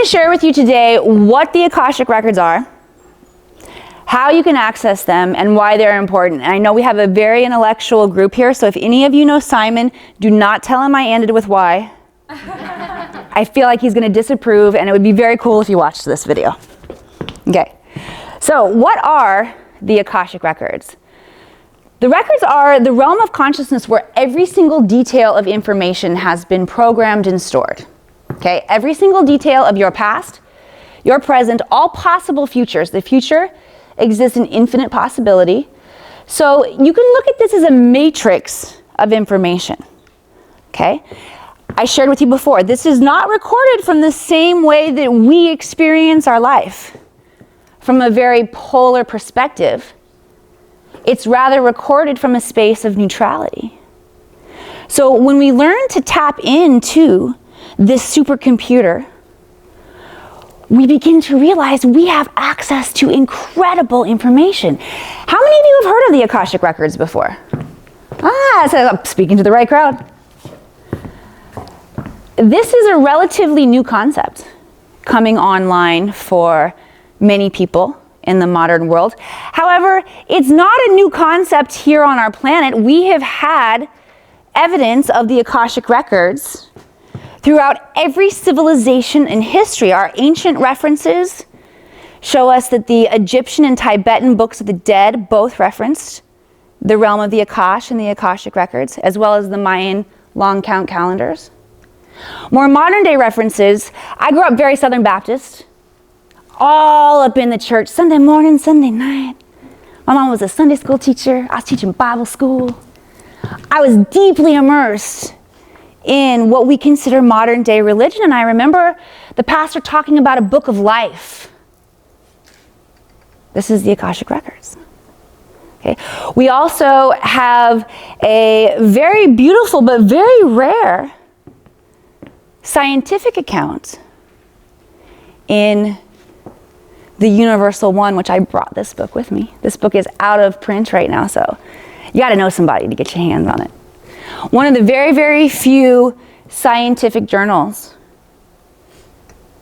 going to share with you today what the Akashic Records are, how you can access them, and why they're important. And I know we have a very intellectual group here, so if any of you know Simon, do not tell him I ended with why. I feel like he's going to disapprove, and it would be very cool if you watched this video. Okay, so what are the Akashic Records? The records are the realm of consciousness where every single detail of information has been programmed and stored. Okay, every single detail of your past, your present, all possible futures. The future exists in infinite possibility. So you can look at this as a matrix of information. Okay, I shared with you before, this is not recorded from the same way that we experience our life, from a very polar perspective. It's rather recorded from a space of neutrality. So when we learn to tap into this supercomputer, we begin to realize we have access to incredible information. How many of you have heard of the Akashic Records before? So I'm speaking to the right crowd. This is a relatively new concept coming online for many people in the modern world. However, it's not a new concept here on our planet. We have had evidence of the Akashic Records throughout every civilization in history. Our ancient references show us that the Egyptian and Tibetan books of the dead both referenced the realm of the Akash and the Akashic Records, as well as the Mayan long count calendars. More modern day references, I grew up very Southern Baptist, all up in the church, Sunday morning, Sunday night. My mom was a Sunday school teacher. I was teaching Bible school. I was deeply immersed in what we consider modern day religion. And I remember the pastor talking about a book of life. This is the Akashic Records. Okay. We also have a very beautiful but very rare scientific account in the Universal One, which I brought this book with me. This book is out of print right now, so you got to know somebody to get your hands on it. One of the very, very few scientific journals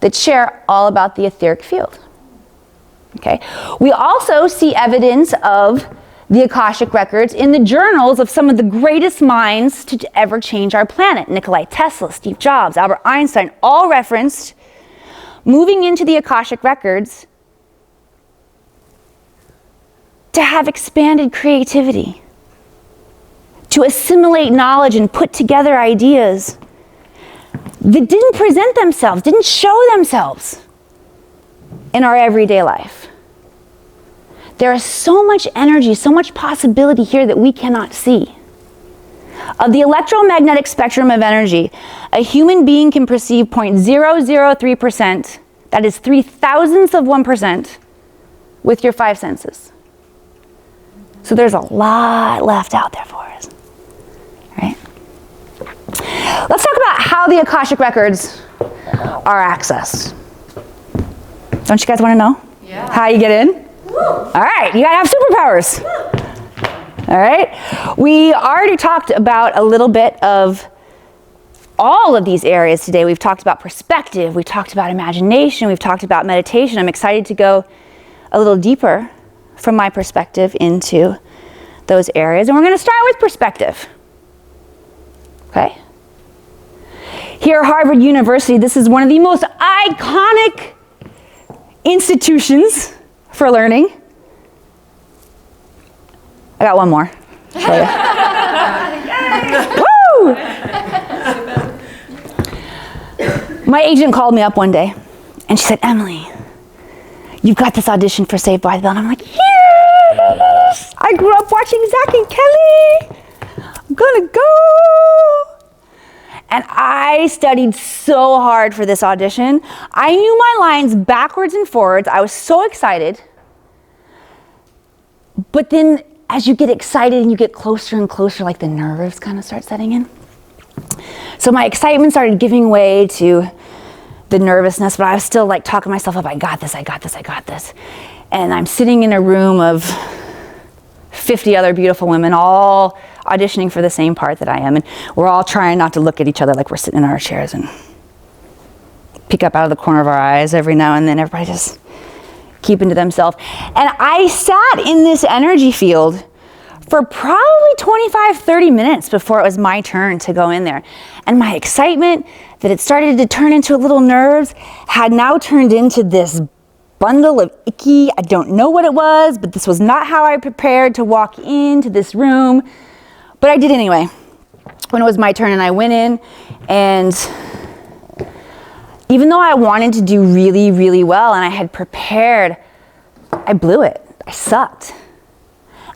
that share all about the etheric field. Okay. We also see evidence of the Akashic Records in the journals of some of the greatest minds to ever change our planet. Nikola Tesla, Steve Jobs, Albert Einstein, all referenced moving into the Akashic Records to have expanded creativity, to assimilate knowledge and put together ideas that didn't present themselves, didn't show themselves in our everyday life. There is so much energy, so much possibility here that we cannot see. Of the electromagnetic spectrum of energy, a human being can perceive 0.003%, that is 0.003%, with your 5 senses. So there's a lot left out there for us, right? Let's talk about how the Akashic Records are accessed. Don't you guys want to know? Yeah. How you get in? All right, you gotta have superpowers. All right, we already talked about a little bit of all of these areas today. We've talked about perspective, we've talked about imagination, we've talked about meditation. I'm excited to go a little deeper from my perspective into those areas. And we're going to start with perspective. Okay? Here at Harvard University, this is one of the most iconic institutions for learning. I got one more. Woo! My agent called me up one day and she said, "Emily, you've got this audition for Saved by the Bell." And I'm like, yes! I grew up watching Zach and Kelly. I'm gonna go. And I studied so hard for this audition. I knew my lines backwards and forwards. I was so excited. But then as you get excited and you get closer and closer, like the nerves kind of start setting in. So my excitement started giving way to the nervousness, but I was still like talking myself up, I got this. And I'm sitting in a room of 50 other beautiful women, all auditioning for the same part that I am. And we're all trying not to look at each other like we're sitting in our chairs. And peek up out of the corner of our eyes every now and then. Everybody just keeping to themselves. And I sat in this energy field for probably 25, 30 minutes before it was my turn to go in there. And my excitement that it started to turn into little nerves had now turned into this bundle of icky, I don't know what it was, but this was not how I prepared to walk into this room. But I did anyway. When it was my turn and I went in, and even though I wanted to do really, really well and I had prepared, I blew it. I sucked.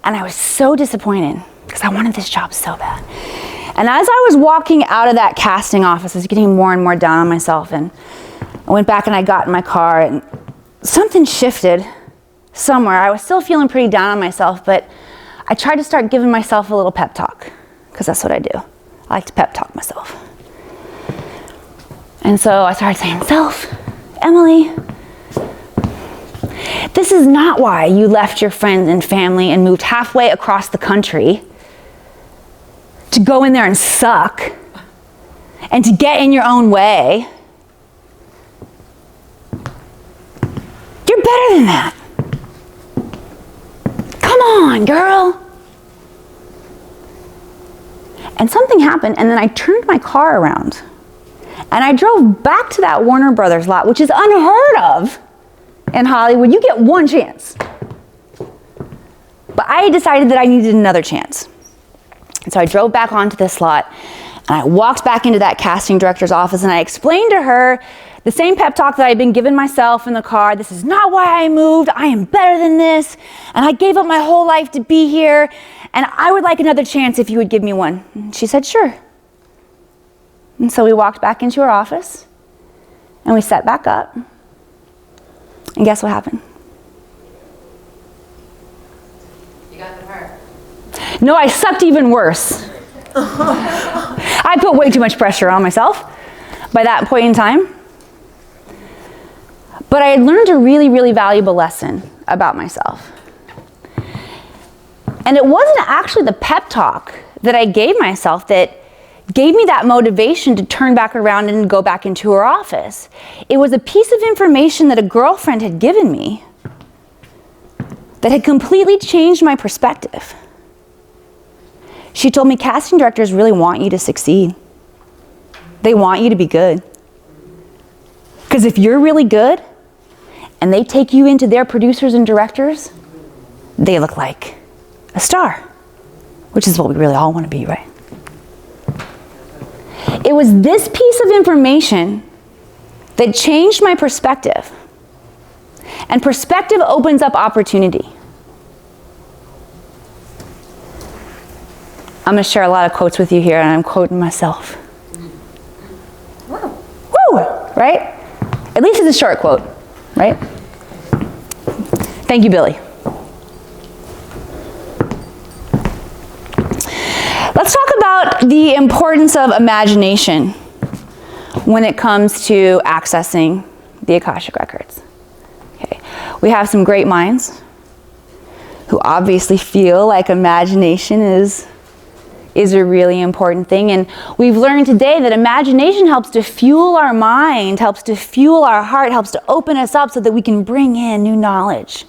And I was so disappointed because I wanted this job so bad. And as I was walking out of that casting office, I was getting more and more down on myself, and I went back and I got in my car, and something shifted somewhere. I was still feeling pretty down on myself, but I tried to start giving myself a little pep talk, because that's what I do. I like to pep talk myself. And so I started saying, "Self, Emily, this is not why you left your friends and family and moved halfway across the country to go in there and suck and to get in your own way. You're better than that. Come on, girl." And something happened, and then I turned my car around and I drove back to that Warner Brothers lot, which is unheard of in Hollywood. You get one chance. But I decided that I needed another chance. And so I drove back onto this lot, and I walked back into that casting director's office, and I explained to her the same pep talk that I'd been giving myself in the car. This is not why I moved. I am better than this. And I gave up my whole life to be here. And I would like another chance if you would give me one. And she said, "Sure." And so we walked back into her office, and we sat back up. And guess what happened? You got the part. No, I sucked even worse. I put way too much pressure on myself by that point in time. But I had learned a really, really valuable lesson about myself. And it wasn't actually the pep talk that I gave myself that gave me that motivation to turn back around and go back into her office. It was a piece of information that a girlfriend had given me that had completely changed my perspective. She told me, casting directors really want you to succeed. They want you to be good. Because if you're really good and they take you into their producers and directors, they look like a star, which is what we really all want to be, right? It was this piece of information that changed my perspective. And perspective opens up opportunity. I'm going to share a lot of quotes with you here, and I'm quoting myself. Wow. Woo! Right? At least it's a short quote, right? Thank you, Billy. Let's talk about the importance of imagination when it comes to accessing the Akashic records. Okay. We have some great minds who obviously feel like imagination is a really important thing. And we've learned today that imagination helps to fuel our mind, helps to fuel our heart, helps to open us up so that we can bring in new knowledge.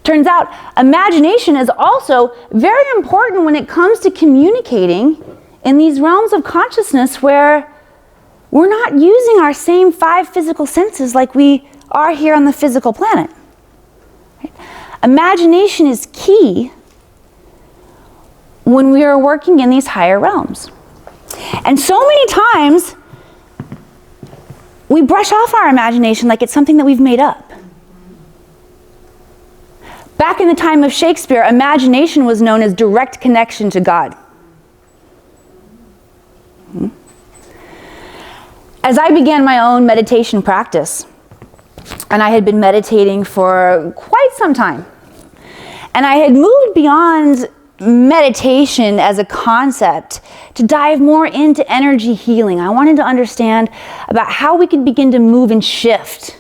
Turns out imagination is also very important when it comes to communicating in these realms of consciousness where we're not using our same 5 physical senses like we are here on the physical planet. Right? Imagination is key when we are working in these higher realms. And so many times we brush off our imagination like it's something that we've made up. Back in the time of Shakespeare, imagination was known as direct connection to God. As I began my own meditation practice, and I had been meditating for quite some time, and I had moved beyond meditation as a concept to dive more into energy healing. I wanted to understand about how we could begin to move and shift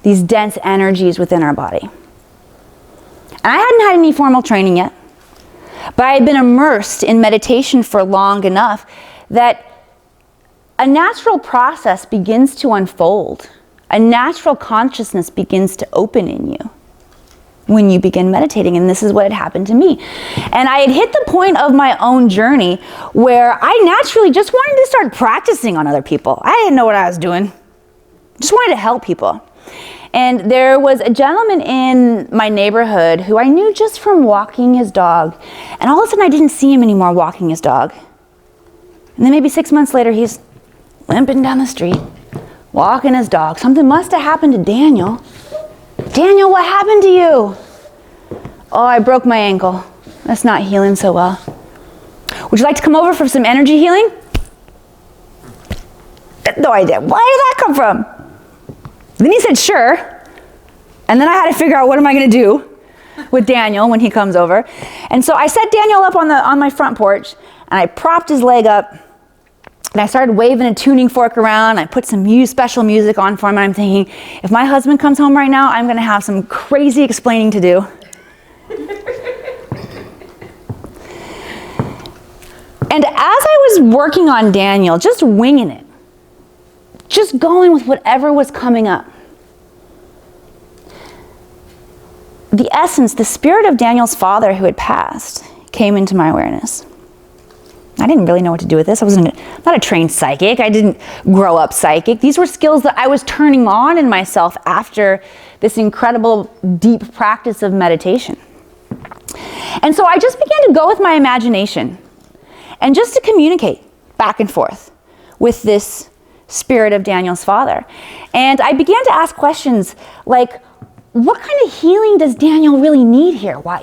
these dense energies within our body. And I hadn't had any formal training yet, but I had been immersed in meditation for long enough that a natural process begins to unfold. A natural consciousness begins to open in you when you begin meditating, and this is what had happened to me. And I had hit the point of my own journey where I naturally just wanted to start practicing on other people. I didn't know what I was doing. Just wanted to help people. And there was a gentleman in my neighborhood who I knew just from walking his dog. And all of a sudden I didn't see him anymore walking his dog. And then maybe 6 months later, he's limping down the street, walking his dog. Something must have happened to Daniel. Daniel, what happened to you? Oh, I broke my ankle. That's not healing so well. Would you like to come over for some energy healing? No idea. Where did that come from? Then he said, sure. And then I had to figure out what am I going to do with Daniel when he comes over. And so I set Daniel up on my front porch, and I propped his leg up, and I started waving a tuning fork around. I put some special music on for him, and I'm thinking, if my husband comes home right now, I'm going to have some crazy explaining to do. And as I was working on Daniel, just winging it, just going with whatever was coming up, the essence, the spirit of Daniel's father who had passed, came into my awareness. I didn't really know what to do with this. I wasn't not a trained psychic. I didn't grow up psychic. These were skills that I was turning on in myself after this incredible deep practice of meditation. And so I just began to go with my imagination and just to communicate back and forth with this spirit of Daniel's father. And I began to ask questions like, what kind of healing does Daniel really need here? Why,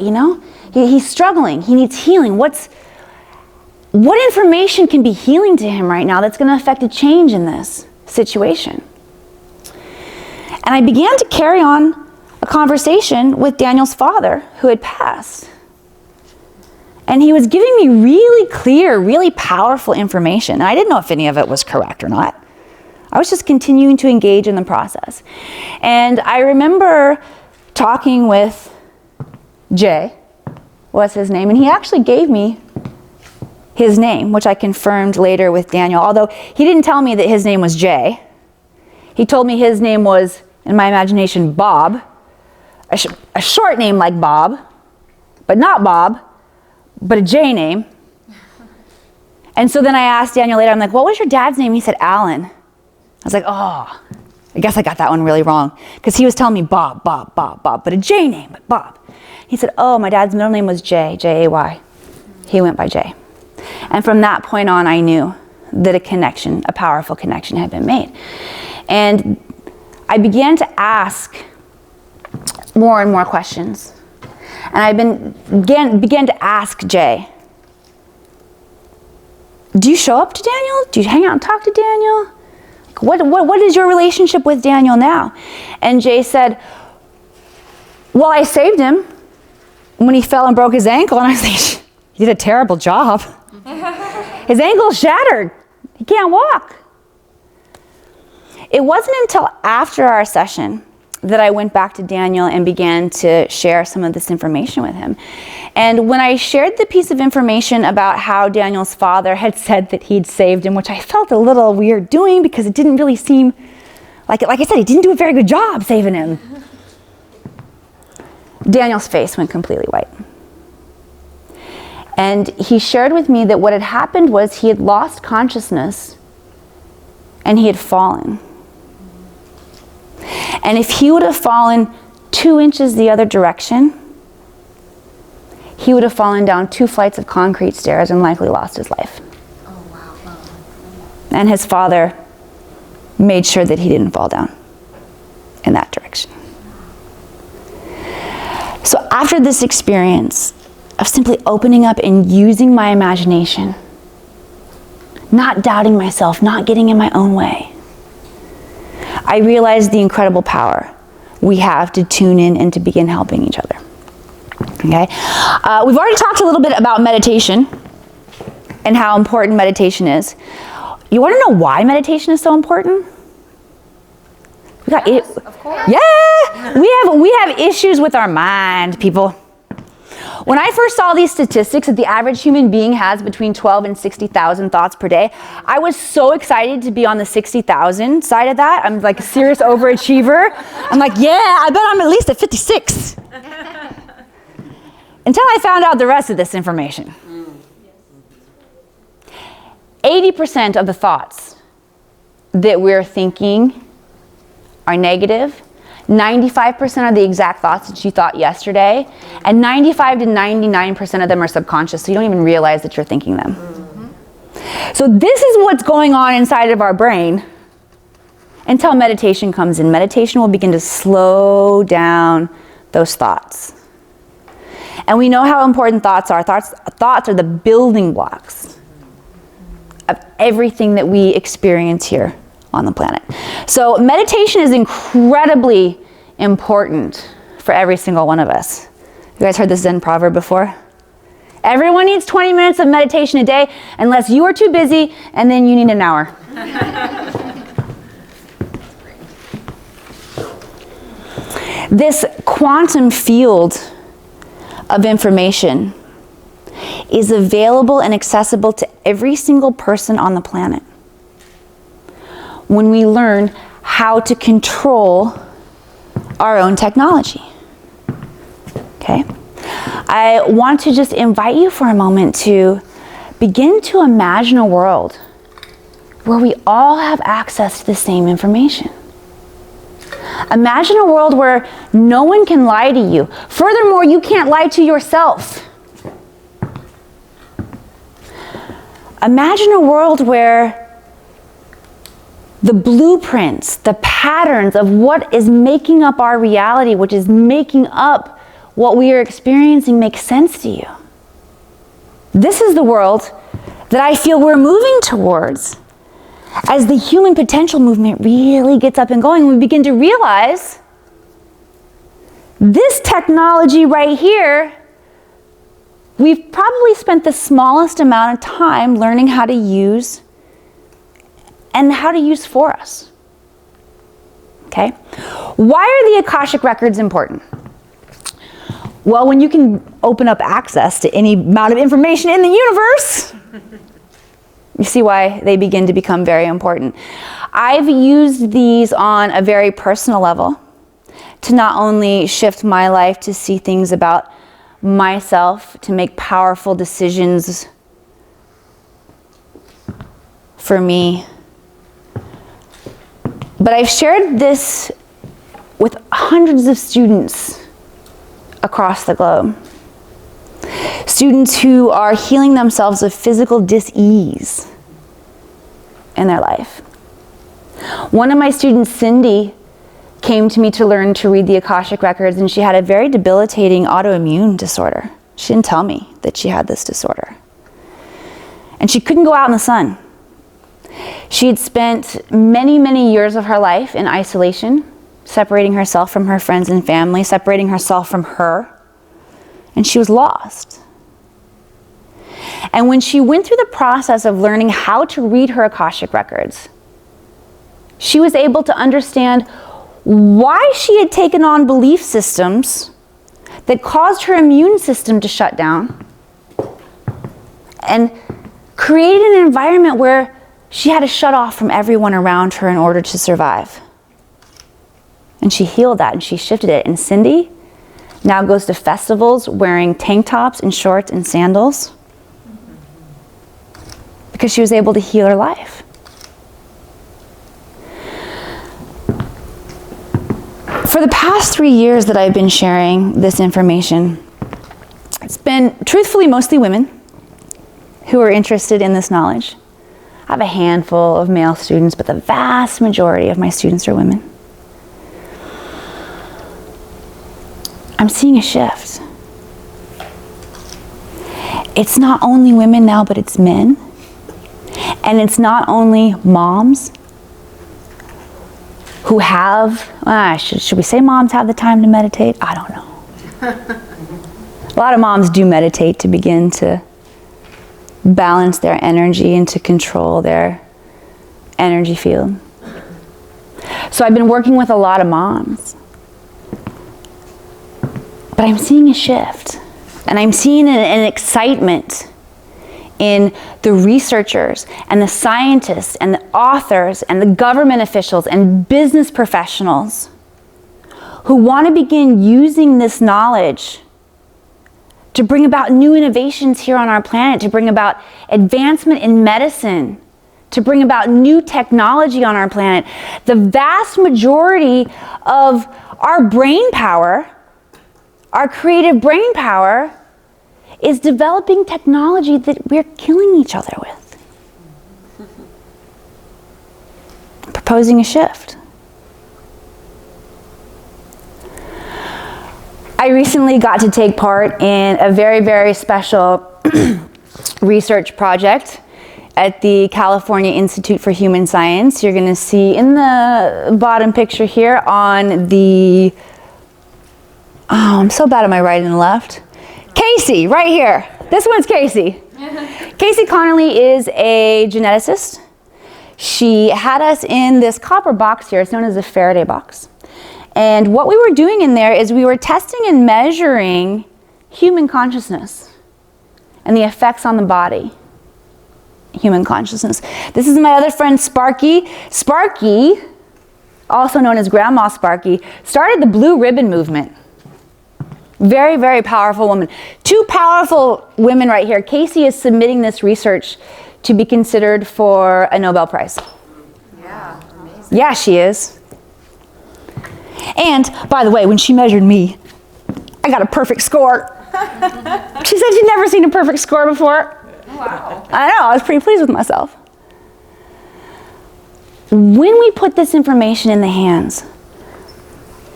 he's struggling. He needs healing. What information can be healing to him right now that's going to affect a change in this situation? And I began to carry on a conversation with Daniel's father who had passed. And he was giving me really clear, really powerful information. And I didn't know if any of it was correct or not. I was just continuing to engage in the process. And I remember talking with Jay, was his name, and he actually gave me his name, which I confirmed later with Daniel, although he didn't tell me that his name was Jay. He told me his name was, in my imagination, Bob, a short name like Bob, but not Bob, but a J name. And so then I asked Daniel later, I'm like, what was your dad's name? He said, Alan. I was like, oh, I guess I got that one really wrong, because he was telling me Bob, but a J name, but Bob. He said, oh, my dad's middle name was Jay, J-A-Y. He went by Jay. And from that point on, I knew that a powerful connection had been made. And I began to ask more and more questions. And I began to ask Jay, do you show up to Daniel? Do you hang out and talk to Daniel? What is your relationship with Daniel now? And Jay said, well, I saved him when he fell and broke his ankle. And I was like, you did a terrible job. His ankle's shattered. He can't walk. It wasn't until after our session that I went back to Daniel and began to share some of this information with him. And when I shared the piece of information about how Daniel's father had said that he'd saved him, which I felt a little weird doing because it didn't really seem like I said, he didn't do a very good job saving him. Daniel's face went completely white. And he shared with me that what had happened was he had lost consciousness and he had fallen. And if he would have fallen 2 inches the other direction, he would have fallen down 2 flights of concrete stairs and likely lost his life. Oh, wow. And his father made sure that he didn't fall down in that direction. So after this experience of simply opening up and using my imagination, not doubting myself, not getting in my own way, I realized the incredible power we have to tune in and to begin helping each other. Okay? We've already talked a little bit about meditation and how important meditation is. You want to know why meditation is so important? Of course. Yeah! We have issues with our mind, people. When I first saw these statistics that the average human being has between 12 and 60,000 thoughts per day, I was so excited to be on the 60,000 side of that. I'm like a serious overachiever. I'm like, yeah, I bet I'm at least at 56. Until I found out the rest of this information. 80% of the thoughts that we're thinking are negative. 95% are the exact thoughts that you thought yesterday, and 95 to 99% of them are subconscious, so you don't even realize that you're thinking them. So this is what's going on inside of our brain until meditation comes in. Meditation will begin to slow down those thoughts. And we know how important thoughts are. Thoughts are the building blocks of everything that we experience here on the planet. So meditation is incredibly important for every single one of us. You guys heard the Zen proverb before? Everyone needs 20 minutes of meditation a day, unless you are too busy, and then you need an hour. This quantum field of information is available and accessible to every single person on the planet when we learn how to control our own technology. Okay? I want to just invite you for a moment to begin to imagine a world where we all have access to the same information. Imagine a world where no one can lie to you. Furthermore, you can't lie to yourself. Imagine a world where the blueprints, the patterns of what is making up our reality, which is making up what we are experiencing, make sense to you. This is the world that I feel we're moving towards as the human potential movement really gets up and going. We begin to realize this technology right here, we've probably spent the smallest amount of time learning how to use and how to use for us. Okay? Why are the Akashic records important? Well, when you can open up access to any amount of information in the universe, you see why they begin to become very important. I've used these on a very personal level to not only shift my life to see things about myself, to make powerful decisions for me, but I've shared this with hundreds of students across the globe. Students who are healing themselves of physical dis-ease in their life. One of my students, Cindy, came to me to learn to read the Akashic records, and she had a very debilitating autoimmune disorder. She didn't tell me that she had this disorder. And she couldn't go out in the sun. She had spent many, many years of her life in isolation, separating herself from her friends and family, separating herself from her, and she was lost. And when she went through the process of learning how to read her Akashic records, she was able to understand why she had taken on belief systems that caused her immune system to shut down and created an environment where she had to shut off from everyone around her in order to survive. And she healed that and she shifted it. And Cindy now goes to festivals wearing tank tops and shorts and sandals because she was able to heal her life. For the past 3 years that I've been sharing this information, it's been truthfully mostly women who are interested in this knowledge. I have a handful of male students, but the vast majority of my students are women. I'm seeing a shift. It's not only women now, but it's men. And it's not only moms who have, should we say moms have the time to meditate? I don't know. A lot of moms do meditate to begin to balance their energy and to control their energy field. So I've been working with a lot of moms. But I'm seeing a shift. And I'm seeing an excitement in the researchers and the scientists and the authors and the government officials and business professionals who want to begin using this knowledge to bring about new innovations here on our planet, to bring about advancement in medicine, to bring about new technology on our planet. The vast majority of our brain power, our creative brain power, is developing technology that we're killing each other with. Proposing a shift. I recently got to take part in a very, very special research project at the California Institute for Human Science. You're going to see in the bottom picture here on the, I'm so bad at my right and left. Casey, right here. This one's Casey. Casey Connolly is a geneticist. She had us in this copper box here. It's known as a Faraday box. And what we were doing in there is we were testing and measuring human consciousness and the effects on the body. Human consciousness. This is my other friend Sparky. Sparky, also known as Grandma Sparky, started the Blue Ribbon movement. Very, very powerful woman. Two powerful women right here. Casey is submitting this research to be considered for a Nobel Prize. Yeah, amazing. Yeah, she is. And, by the way, when she measured me, I got a perfect score. She said she'd never seen a perfect score before. Wow. I know, I was pretty pleased with myself. When we put this information in the hands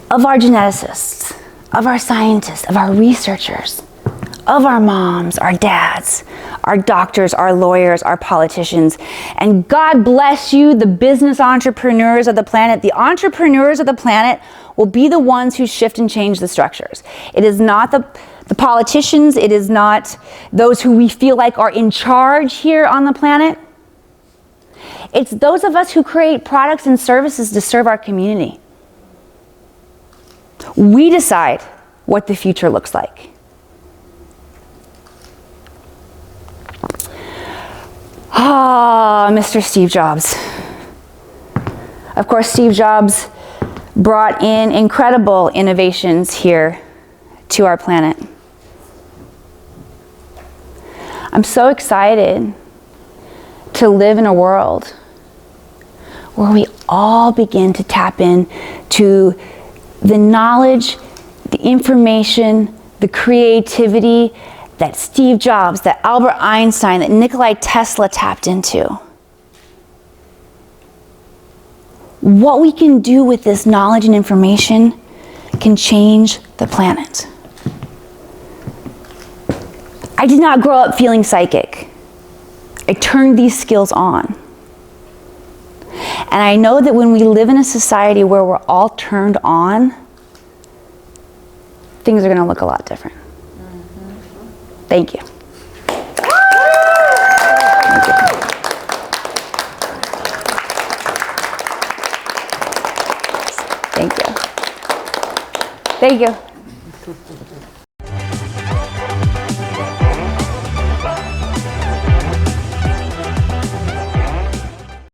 of our geneticists, of our scientists, of our researchers, of our moms, our dads, our doctors, our lawyers, our politicians, and God bless you, the business entrepreneurs of the planet. The entrepreneurs of the planet will be the ones who shift and change the structures. It is not the politicians, it is not those who we feel like are in charge here on the planet. It's those of us who create products and services to serve our community. We decide what the future looks like. Ah, Mr. Steve Jobs. Of course, Steve Jobs brought in incredible innovations here to our planet. I'm so excited to live in a world where we all begin to tap in to the knowledge, the information, the creativity that Steve Jobs, that Albert Einstein, that Nikola Tesla tapped into. What we can do with this knowledge and information can change the planet. I did not grow up feeling psychic. I turned these skills on. And I know that when we live in a society where we're all turned on, things are going to look a lot different. Thank you. Thank you. Thank you.